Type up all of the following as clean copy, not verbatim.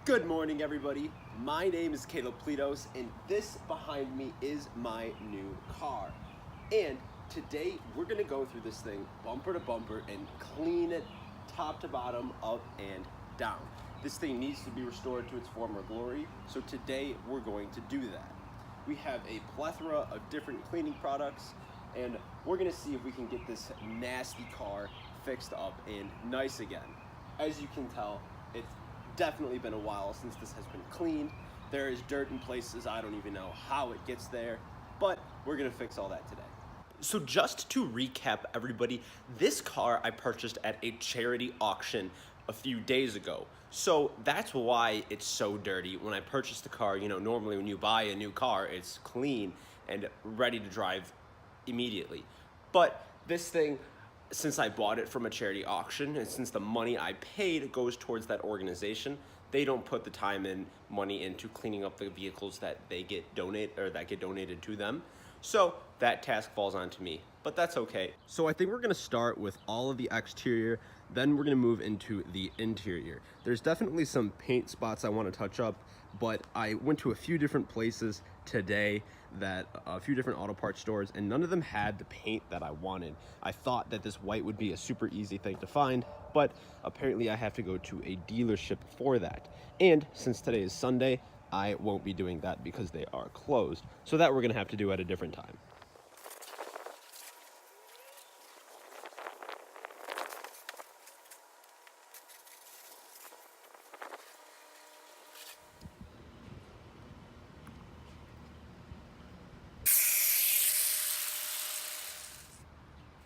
Good morning, everybody. My name is Cayleb Pletos, and this behind me is my new car. And today we're gonna go through this thing bumper to bumper and clean it top to bottom, up and down. This thing needs to be restored to its former glory, so today we're going to do that. We have a plethora of different cleaning products, and we're gonna see if we can get this nasty car fixed up and nice again. As you can tell, it's definitely been a while since this has been cleaned. There is dirt in places, I don't even know how it gets there, but we're gonna fix all that today. So just to recap everybody, this car I purchased at a charity auction a few days ago. So that's why it's so dirty. When I purchased the car, normally when you buy a new car, it's clean and ready to drive immediately. But this thing, since I bought it from a charity auction and since the money I paid goes towards that organization, they don't put the time and money into cleaning up the vehicles that they get donated to them. So that task falls onto me, but that's okay. So I think we're gonna start with all of the exterior, then we're gonna move into the interior. There's definitely some paint spots I wanna touch up, but I went to a few different places today, a few different auto parts stores, and none of them had the paint that I wanted. I thought that this white would be a super easy thing to find, but apparently I have to go to a dealership for that. And since today is Sunday, I won't be doing that because they are closed. So that we're gonna have to do at a different time.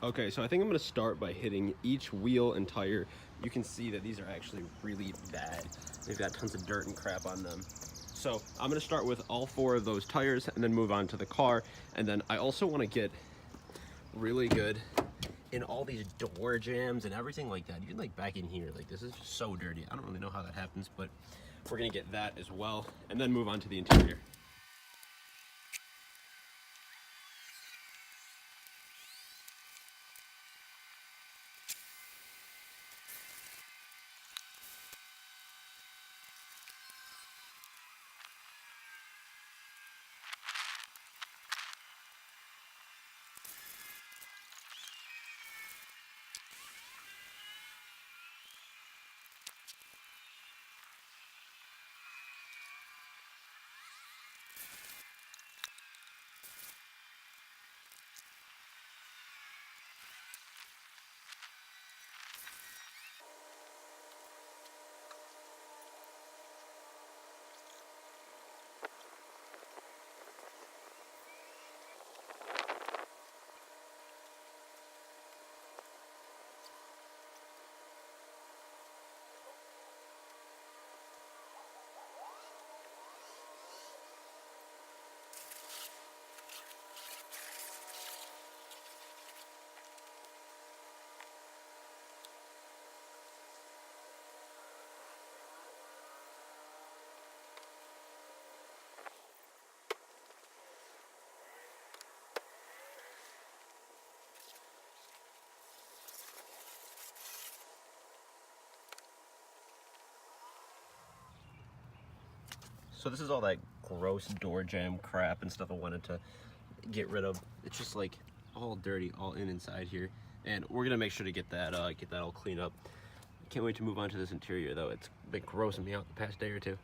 Okay, so I think I'm gonna start by hitting each wheel and tire. You can see that these are actually really bad. They've got tons of dirt and crap on them. So I'm gonna start with all 4 of those tires and then move on to the car. And then I also wanna get really good in all these door jams and everything like that. Even like back in here, like this is just so dirty. I don't really know how that happens, but we're gonna get that as well and then move on to the interior. So this is all that gross door jam crap and stuff I wanted to get rid of. It's just like all dirty, all inside here. And we're gonna make sure to get that all cleaned up. Can't wait to move on to this interior though. It's been grossing me out the past day or two.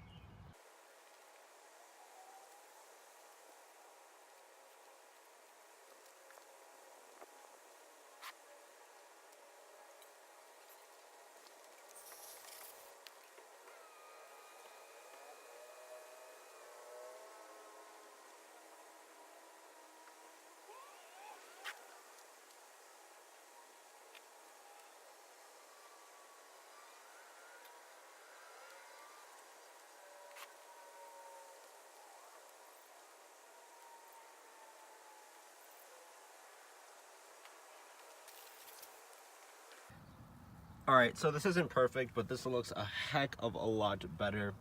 All right, so this isn't perfect, but this looks a heck of a lot better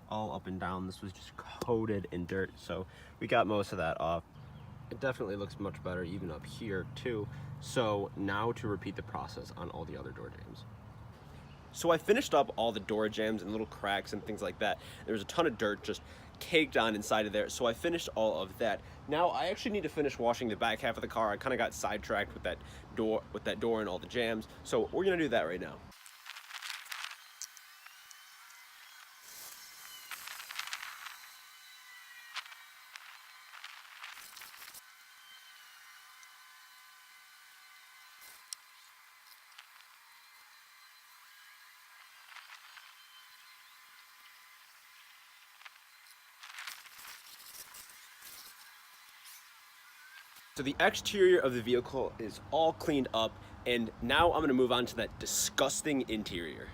all up and down. This was just coated in dirt, so we got most of that off. It definitely looks much better even up here too. So now to repeat the process on all the other door jams. So I finished up all the door jambs and little cracks and things like that. There was a ton of dirt just caked on inside of there, so I finished all of that. Now I actually need to finish washing the back half of the car. I kind of got sidetracked with that door and all the jams, so we're gonna do that right now. So the exterior of the vehicle is all cleaned up, and now I'm gonna move on to that disgusting interior.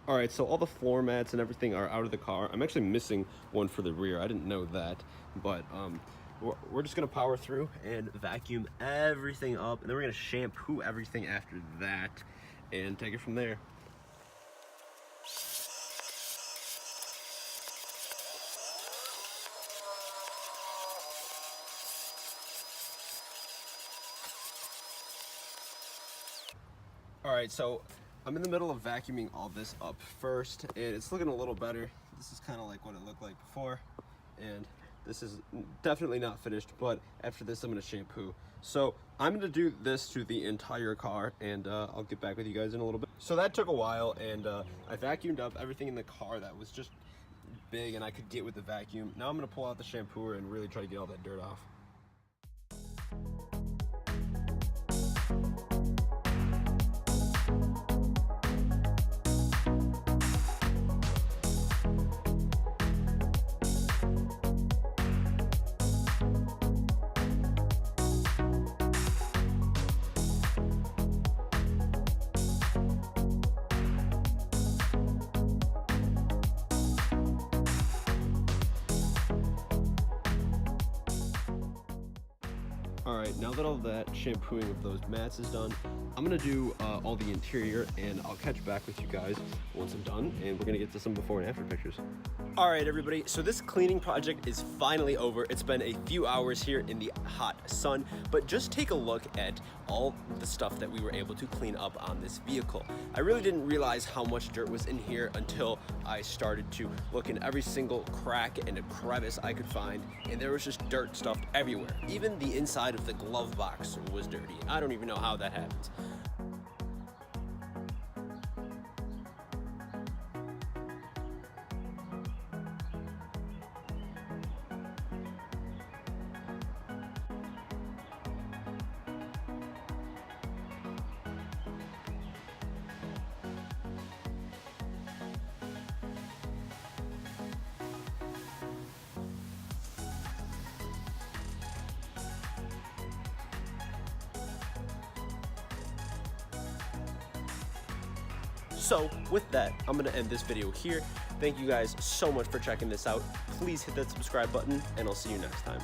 All right, so all the floor mats and everything are out of the car. I'm actually missing one for the rear. I didn't know that, but we're just gonna power through and vacuum everything up, and then we're gonna shampoo everything after that and take it from there. All right, so I'm in the middle of vacuuming all this up first, and it's looking a little better. This is kind of like what it looked like before, and this is definitely not finished, but after this I'm gonna shampoo. So I'm gonna do this to the entire car, and I'll get back with you guys in a little bit. So that took a while, and I vacuumed up everything in the car that was just big and I could get with the vacuum. Now I'm gonna pull out the shampooer and really try to get all that dirt off. All right, now that all that shampooing of those mats is done, I'm gonna do all the interior, and I'll catch back with you guys once I'm done, and we're gonna get to some before and after pictures. All right, everybody, so this cleaning project is finally over. It's been a few hours here in the hot sun, but just take a look at all the stuff that we were able to clean up on this vehicle. I really didn't realize how much dirt was in here until I started to look in every single crack and a crevice I could find, and there was just dirt stuffed everywhere. Even the inside of the glove box was dirty. I don't even know how that happens. So with that, I'm gonna end this video here. Thank you guys so much for checking this out. Please hit that subscribe button, and I'll see you next time.